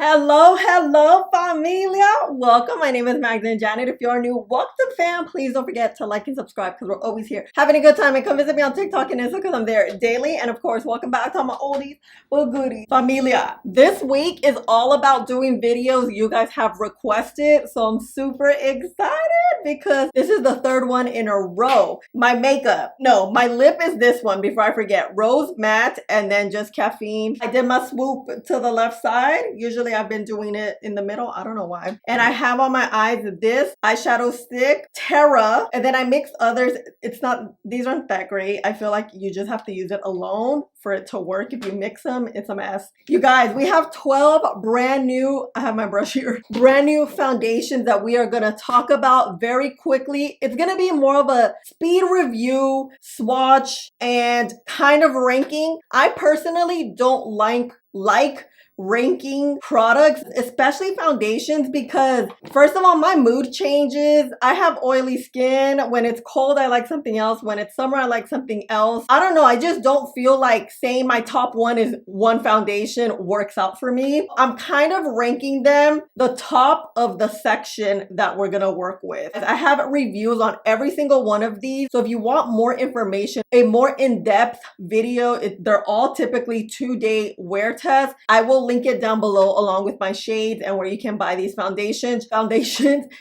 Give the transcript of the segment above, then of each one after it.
Hello, familia. Welcome. My name is Magda and Janet. If you're new, welcome to the fam. Please don't forget to like and subscribe because we're always here having a good time. And come visit me on TikTok and Instagram because I'm there daily. And of course, welcome back to all my oldies but goodies. Familia, this week is all about doing videos you guys have requested. So I'm super excited because this is the third one in a row. My lip is this one before I forget. Rose matte and then just caffeine. I did my swoop to the left side. Usually I've been doing it in the middle. I don't know why. And I have on my eyes this eyeshadow stick, Terra, and then I mix others. These aren't that great. I feel like you just have to use it alone for it to work. If you mix them, it's a mess. You guys, we have 12 brand new, I have my brush here, brand new foundations that we are gonna talk about very quickly. It's gonna be more of a speed review, swatch, and kind of ranking. I personally don't like ranking products, especially foundations, because first of all, my mood changes. I have oily skin. When it's cold, I like something else. When it's summer, I like something else. I don't know. I just don't feel like saying my top one is one foundation works out for me. I'm kind of ranking them the top of the section that we're gonna work with. I have reviews on every single one of these. So if you want more information, a more in-depth video, they're all typically 2-day wear tests. I will link it down below along with my shades and where you can buy these foundations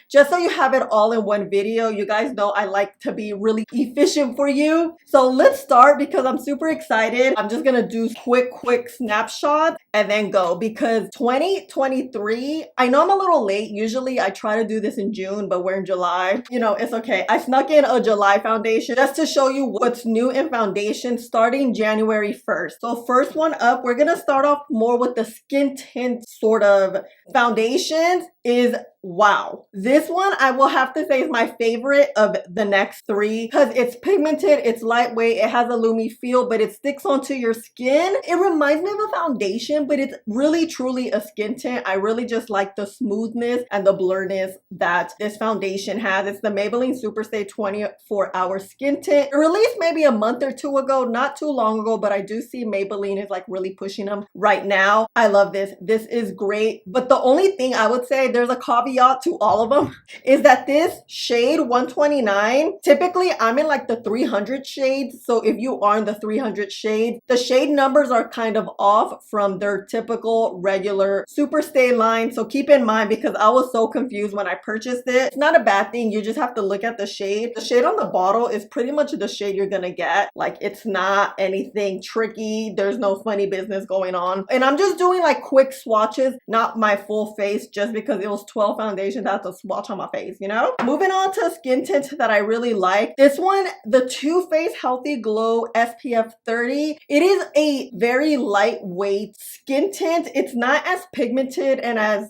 just so you have it all in one video. You guys know I like to be really efficient for you. So let's start because I'm super excited. I'm just gonna do quick snapshot and then go because 2023, I know I'm a little late. Usually I try to do this in June, but we're in July. You know, it's okay. I snuck in a July foundation just to show you what's new in foundation starting January 1st. So first one up, we're gonna start off more with the skin tint sort of foundations is wow. This one I will have to say is my favorite of the next three because it's pigmented, it's lightweight, it has a lumi feel, but it sticks onto your skin. It reminds me of a foundation, but it's really truly a skin tint. I really just like the smoothness and the blurriness that this foundation has. It's the Maybelline Superstay 24-hour skin tint. It released maybe a month or two ago, not too long ago, but I do see Maybelline is like really pushing them right now. I love this. This is great. But the only thing I would say, there's a caveat to all of them, is that this shade 129, typically I'm in like the 300 shades. So if you are in the 300 shades, the shade numbers are kind of off from their typical regular Superstay line. So keep in mind because I was so confused when I purchased it. It's not a bad thing. You just have to look at the shade. The shade on the bottle is pretty much the shade you're gonna get. Like it's not anything tricky. There's no funny business going on. And I'm just doing like quick swatches, not my full face, just because it was 12 foundations I had to swatch on my face, you know? Moving on to skin tint that I really like. This one, the Too Faced Healthy Glow SPF 30. It is a very lightweight skin tint. It's not as pigmented and as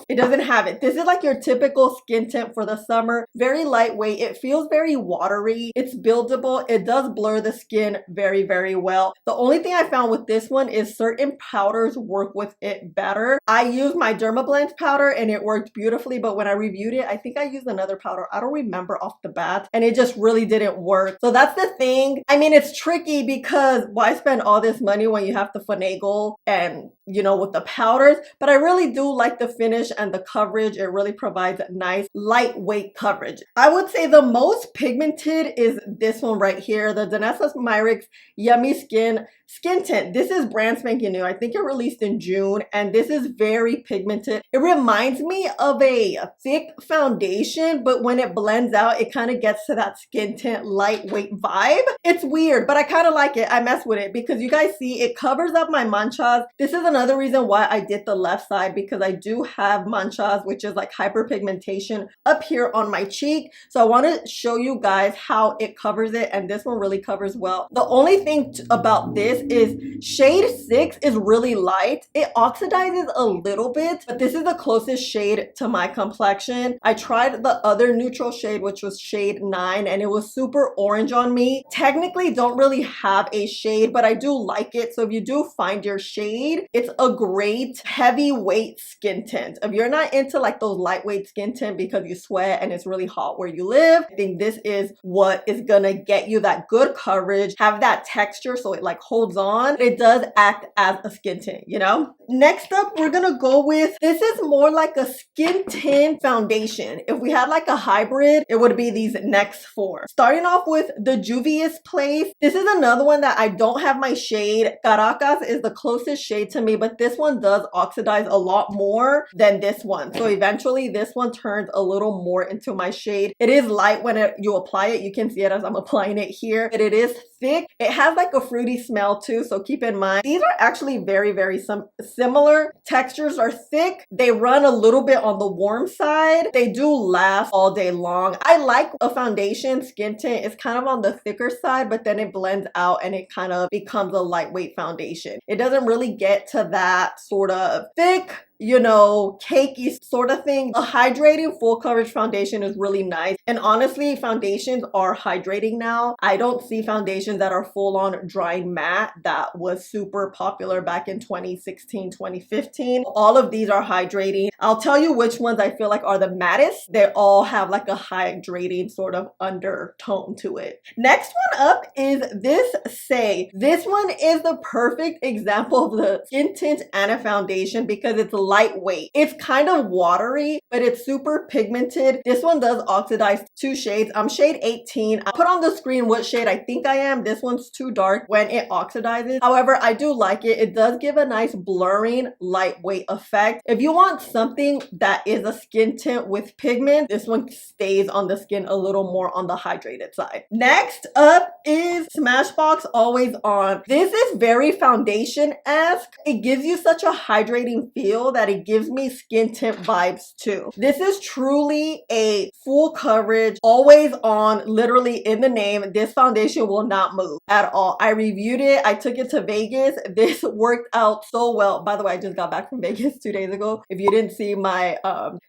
it doesn't have it. This is like your typical skin tint for the summer. Very lightweight. It feels very watery. It's buildable. It does blur the skin very well. The only thing I found with this one is certain powders work with it better. I used my Dermablend powder and it worked beautifully, but when I reviewed it, I think I used another powder. I don't remember off the bat and it just really didn't work. So that's the thing. I mean, it's tricky because why spend all this money when you have to finagle and, you know, with the powders, but I really do like the finish and the coverage. It really provides nice lightweight coverage. I would say the most pigmented is this one right here, the Danessa Myricks Yummy Skin tint. This is brand spanking new. I think it released in June and this is very pigmented. It reminds me of a thick foundation, but when it blends out, it kind of gets to that skin tint lightweight vibe. It's weird, but I kind of like it. I mess with it because you guys see it covers up my manchas. This is another reason why I did the left side because I do have manchas, which is like hyperpigmentation up here on my cheek. So I want to show you guys how it covers it and this one really covers well. The only thing about this is shade 6 is really light. It oxidizes a little bit, but this is the closest shade to my complexion. I tried the other neutral shade, which was shade 9, and it was super orange on me. Technically don't really have a shade, but I do like it. So if you do find your shade, It's a great heavyweight skin tint. If you're not into like those lightweight skin tint because you sweat and it's really hot where you live, I think this is what is gonna get you that good coverage, have that texture so it like holds on. It does act as a skin tint, you know? Next up, we're gonna go with, this is more like a skin tint foundation. If we had like a hybrid, it would be these next four. Starting off with the Juvia's Place. This is another one that I don't have my shade. Caracas is the closest shade to me, but this one does oxidize a lot more than this one. So eventually this one turns a little more into my shade. It is light when you apply it. You can see it as I'm applying it here, but it is thick. It has like a fruity smell too, so keep in mind. These are actually very, very similar. Textures are thick. They run a little bit on the warm side. They do last all day long. I like a foundation skin tint. It's kind of on the thicker side, but then it blends out and it kind of becomes a lightweight foundation. It doesn't really get to that sort of thick, you know, cakey sort of thing. A hydrating full coverage foundation is really nice. And honestly, foundations are hydrating now. I don't see foundations that are full on drying matte. That was super popular back in 2016, 2015. All of these are hydrating. I'll tell you which ones I feel like are the mattest. They all have like a hydrating sort of undertone to it. Next one up is this Saie. This one is the perfect example of the skin tint and a foundation because it's lightweight. It's kind of watery, but it's super pigmented. This one does oxidize 2 shades. I'm shade 18. I put on the screen what shade I think I am. This one's too dark when it oxidizes. However, I do like it. It does give a nice blurring, lightweight effect. If you want something that is a skin tint with pigment, this one stays on the skin a little more on the hydrated side. Next up is Smashbox Always On. This is very foundation-esque. It gives you such a hydrating feel that it gives me skin tint vibes too. This is truly a full coverage, always on, literally in the name. This foundation will not move at all. I reviewed it. I took it to Vegas. This worked out so well. By the way, I just got back from Vegas 2 days ago. If you didn't see my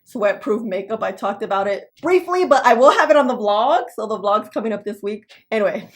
sweat-proof makeup, I talked about it briefly, but I will have it on the vlog. So the vlog's coming up this week. Anyway,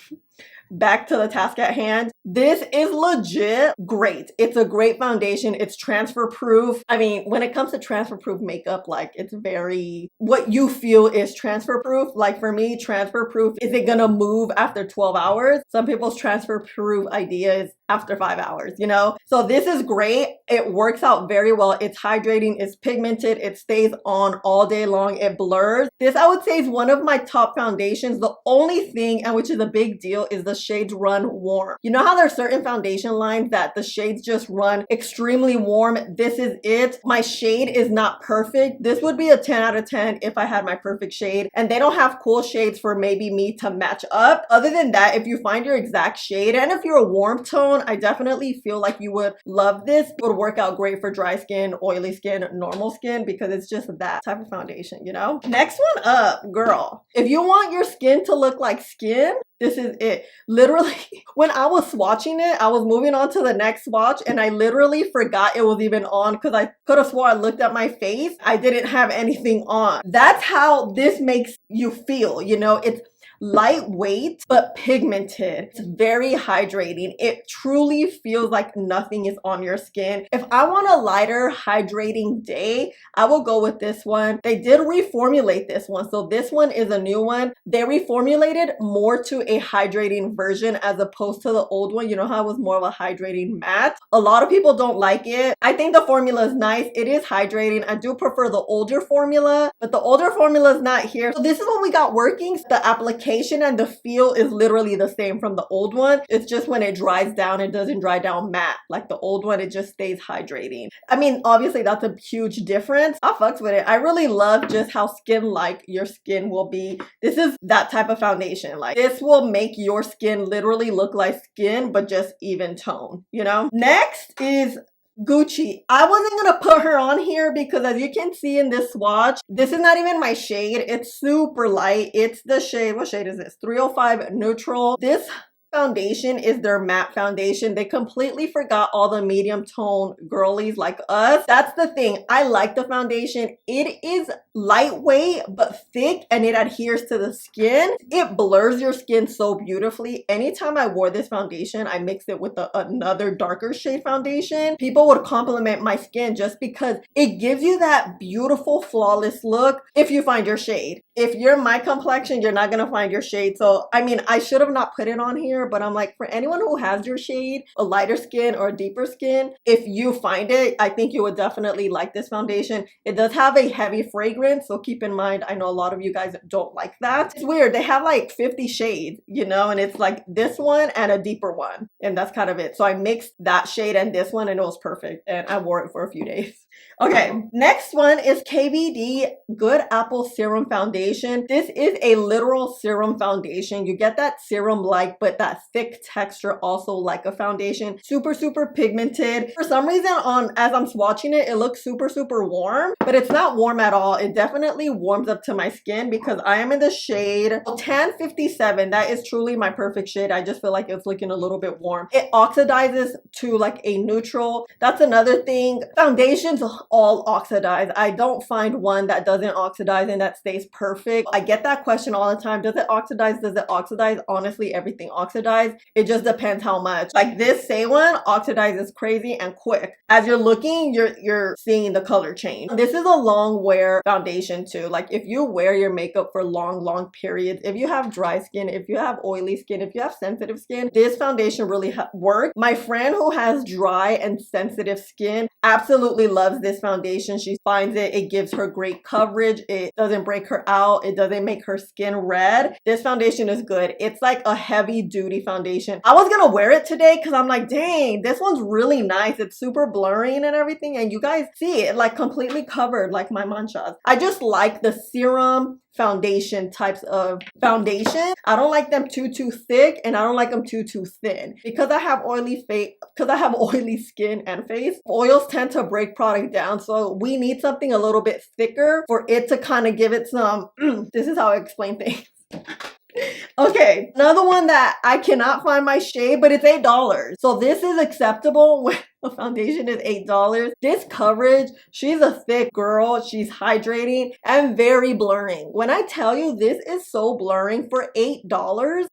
back to the task at hand. This is legit great. It's a great foundation. It's transfer proof. I mean, when it comes to transfer proof makeup, like it's very, what you feel is transfer proof. Like for me, transfer proof, is it gonna move after 12 hours? Some people's transfer proof idea is after 5 hours, you know? So this is great. It works out very well. It's hydrating, it's pigmented, it stays on all day long, it blurs. This I would say is one of my top foundations. The only thing, and which is a big deal, is the shades run warm. You know how there are certain foundation lines that the shades just run extremely warm? This is it. My shade is not perfect. This would be a 10 out of 10 if I had my perfect shade, and they don't have cool shades for maybe me to match up. Other than that, if you find your exact shade, and if you're a warm tone, I definitely feel like you would love this. It would work out great for dry skin, oily skin, normal skin, because it's just that type of foundation, you know? Next one up, girl. If you want your skin to look like skin, this is it. Literally, when I was swatching it, I was moving on to the next swatch and I literally forgot it was even on because I could have swore I looked at my face. I didn't have anything on. That's how this makes you feel, you know? It's lightweight but pigmented. It's very hydrating. It truly feels like nothing is on your skin. If I want a lighter hydrating day, I will go with this one. They did reformulate this one, so this one is a new one. They reformulated more to a hydrating version as opposed to the old one. You know how it was more of a hydrating matte? A lot of people don't like it. I think the formula is nice. It is hydrating. I do prefer the older formula, but the older formula is not here. So this is what we got working. The application and the feel is literally the same from the old one. It's just when it dries down, it doesn't dry down matte. Like the old one, it just stays hydrating. I mean, obviously that's a huge difference. I fucks with it. I really love just how skin-like your skin will be. This is that type of foundation. Like this will make your skin literally look like skin, but just even tone, you know? Next is Gucci. I wasn't gonna put her on here because as you can see in this swatch, this is not even my shade. It's super light. It's the shade, what shade is this? 305 Neutral. This foundation is their matte foundation. They completely forgot all the medium tone girlies like us. That's the thing. I like the foundation. It is lightweight but thick and it adheres to the skin. It blurs your skin so beautifully. Anytime I wore this foundation, I mixed it with another darker shade foundation. People would compliment my skin just because it gives you that beautiful flawless look if you find your shade. If you're my complexion, you're not gonna find your shade. So I mean, I should have not put it on here, but I'm like, for anyone who has your shade, a lighter skin or a deeper skin, if you find it, I think you would definitely like this foundation. It does have a heavy fragrance, so keep in mind, I know a lot of you guys don't like that. It's weird, they have like 50 shades, you know, and it's like this one and a deeper one, and that's kind of it. So I mixed that shade and this one and it was perfect, and I wore it for a few days. Okay, next one is KVD Good Apple Serum Foundation. This is a literal serum foundation. You get that serum-like, but that thick texture also like a foundation. Super, super pigmented. For some reason, as I'm swatching it, it looks super, super warm, but it's not warm at all. It definitely warms up to my skin because I am in the shade Tan 57. That is truly my perfect shade. I just feel like it's looking a little bit warm. It oxidizes to like a neutral. That's another thing. Foundations all oxidize. I don't find one that doesn't oxidize and that stays perfect. I get that question all the time. Does it oxidize? Does it oxidize? Honestly, everything oxidizes. It just depends how much. Like this Say One oxidizes crazy and quick. As you're looking, you're seeing the color change. This is a long wear foundation too. Like if you wear your makeup for long periods, if you have dry skin, if you have oily skin, if you have sensitive skin, this foundation really works. My friend who has dry and sensitive skin absolutely loves this foundation. She finds it gives her great coverage. It doesn't break her out. It doesn't make her skin red. This foundation is good. It's like a heavy duty foundation. I was gonna wear it today because I'm like, dang, this one's really nice. It's super blurring and everything, and you guys see it like completely covered like my manchas. I just like the serum foundation types of foundation. I don't like them too thick, and I don't like them too thin because I have oily skin and face. Oils tend to break product down, so we need something a little bit thicker for it to kind of give it some this is how I explain things. Okay, another one that I cannot find my shade, but it's $8. So this is acceptable when the foundation is $8. This coverage, she's a thick girl. She's hydrating and very blurring. When I tell you this is so blurring for $8,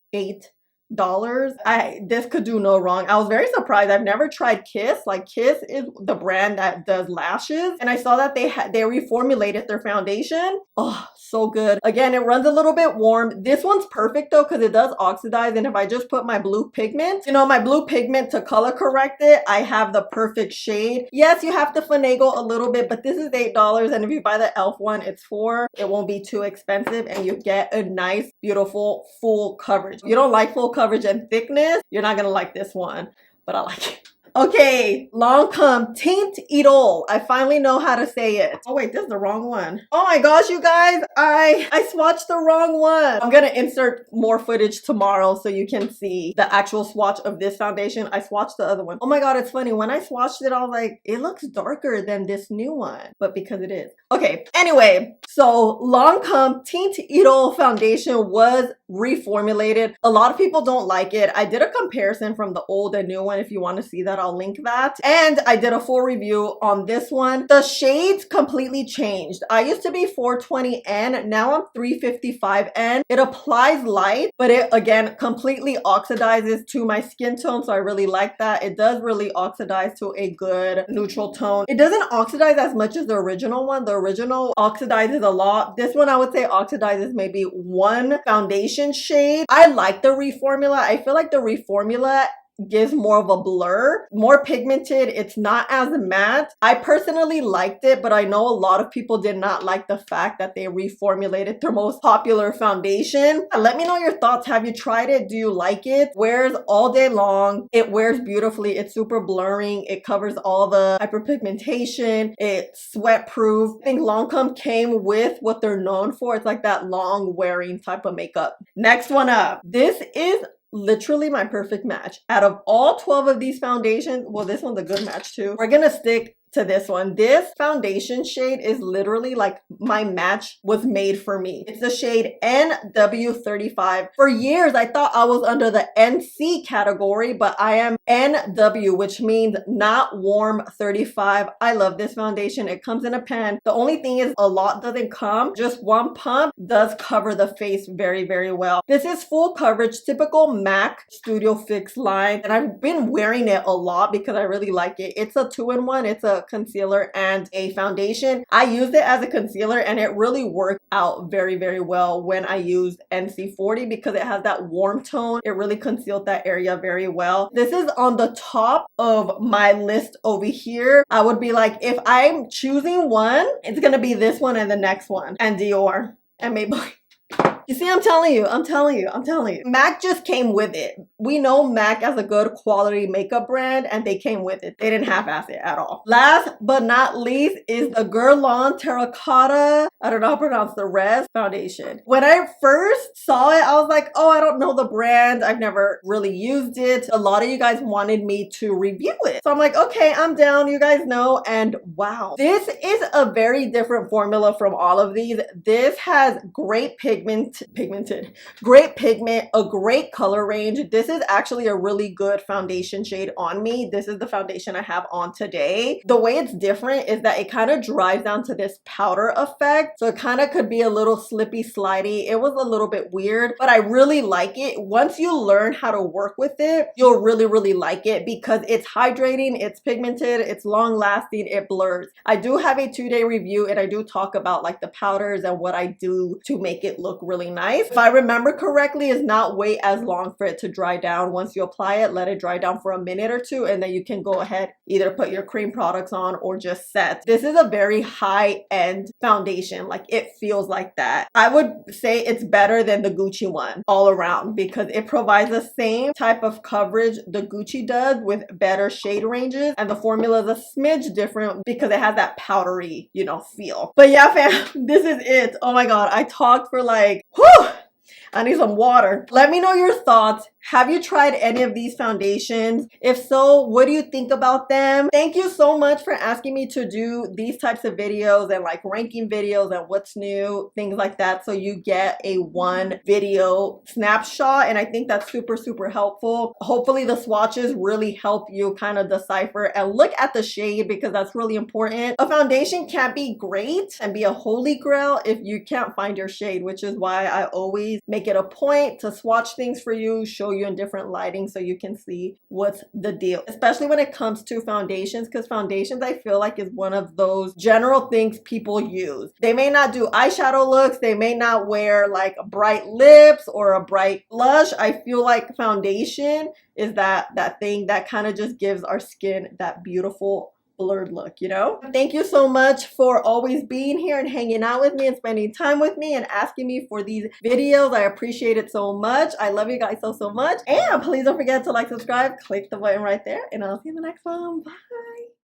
this could do no wrong. I was very surprised. I've never tried Kiss. Like Kiss is the brand that does lashes, and I saw that they reformulated their foundation. Oh, so good. Again, it runs a little bit warm. This one's perfect though because it does oxidize, and if I just put my blue pigment, you know, my blue pigment to color correct it, I have the perfect shade. Yes, you have to finagle a little bit, but this is $8, and if you buy the e.l.f. one, it's $4. It won't be too expensive, and you get a nice, beautiful, full coverage. If you don't like full coverage and thickness, you're not gonna like this one, but I like it. Okay, Lancome Teint Idole. I finally know how to say it. Oh wait, this is the wrong one. Oh my gosh, you guys, I swatched the wrong one. I'm gonna insert more footage tomorrow so you can see the actual swatch of this foundation. I swatched the other one. Oh my god, it's funny. When I swatched it, I was like, it looks darker than this new one, but because it is. Okay, anyway, so Lancome Teint Idole foundation was reformulated. A lot of people don't like it. I did a comparison from the old and new one. If you want to see that, I'll link that. And I did a full review on this one. The shades completely changed. I used to be 420N, now I'm 355N. It applies light, but it again completely oxidizes to my skin tone, so I really like that. It does really oxidize to a good neutral tone. It doesn't oxidize as much as the original one. The original oxidizes a lot. This one I would say oxidizes maybe one foundation shade. I like the reformula. I feel like the reformula gives more of a blur, more pigmented. It's not as matte. I personally liked it, but I know a lot of people did not like the fact that they reformulated their most popular foundation. Let me know your thoughts. Have you tried it? Do you like it? Wears all day long. It wears beautifully. It's super blurring. It covers all the hyperpigmentation. It's sweat proof. I think Lancome came with what they're known for. It's like that long wearing type of makeup. Next one up. This is literally my perfect match. Out of all 12 of these foundations, well, this one's a good match too. We're gonna stick to this one. This foundation shade is literally like my match was made for me. It's the shade NW35. For years, I thought I was under the NC category, but I am NW, which means not warm 35. I love this foundation. It comes in a pan. The only thing is a lot doesn't come. Just one pump does cover the face very, very well. This is full coverage, typical MAC Studio Fix line, and I've been wearing it a lot because I really like it. It's a 2-in-1. It's a concealer and a foundation. I used it as a concealer and it really worked out very, very well when I used NC40 because it has that warm tone. It really concealed that area very well. This is on the top of my list over here. I would be like, if I'm choosing one, it's gonna be this one and the next one, and Dior and Maybelline. You see, I'm telling you. MAC just came with it. We know MAC as a good quality makeup brand and they came with it. They didn't half-ass it at all. Last but not least is the Guerlain Terracotta, I don't know how to pronounce the rest, foundation. When I first saw it, I was like, oh, I don't know the brand. I've never really used it. A lot of you guys wanted me to review it. So I'm like, okay, I'm down. You guys know. And wow, this is a very different formula from all of these. This has great great pigment, a great color range. This is actually a really good foundation shade on me. This is the foundation I have on today. The way it's different is that it kind of dries down to this powder effect. So it kind of could be a little slippy, slidey. It was a little bit weird, but I really like it. Once you learn how to work with it, you'll really, really like it because it's hydrating, it's pigmented, it's long lasting, it blurs. I do have a 2-day review and I do talk about like the powders and what I do to make it look really nice. If I remember correctly, it's not wait as long for it to dry down. Once you apply it, let it dry down for a minute or two, and then you can go ahead, either put your cream products on or just set. This is a very high-end foundation. Like, it feels like that. I would say it's better than the Gucci one all around because it provides the same type of coverage the Gucci does with better shade ranges, and the formula is a smidge different because it has that powdery, you know, feel. But yeah, fam, this is it. Oh my god, I talked for like, whew, I need some water. Let me know your thoughts. Have you tried any of these foundations? If so, what do you think about them? Thank you so much for asking me to do these types of videos and like ranking videos and what's new, things like that. So you get a one video snapshot. And I think that's super, super helpful. Hopefully the swatches really help you kind of decipher and look at the shade because that's really important. A foundation can't be great and be a holy grail if you can't find your shade, which is why I always make it a point to swatch things for you, show you in different lighting so you can see what's the deal, especially when it comes to foundations, because foundations I feel like is one of those general things people use. They may not do eyeshadow looks, they may not wear like bright lips or a bright blush. I feel like foundation is that thing that kind of just gives our skin that beautiful blurred look, you know? Thank you so much for always being here and hanging out with me and spending time with me and asking me for these videos. I appreciate it so much. I love you guys so, so much. And please don't forget to like, subscribe, click the button right there, and I'll see you in the next one. Bye.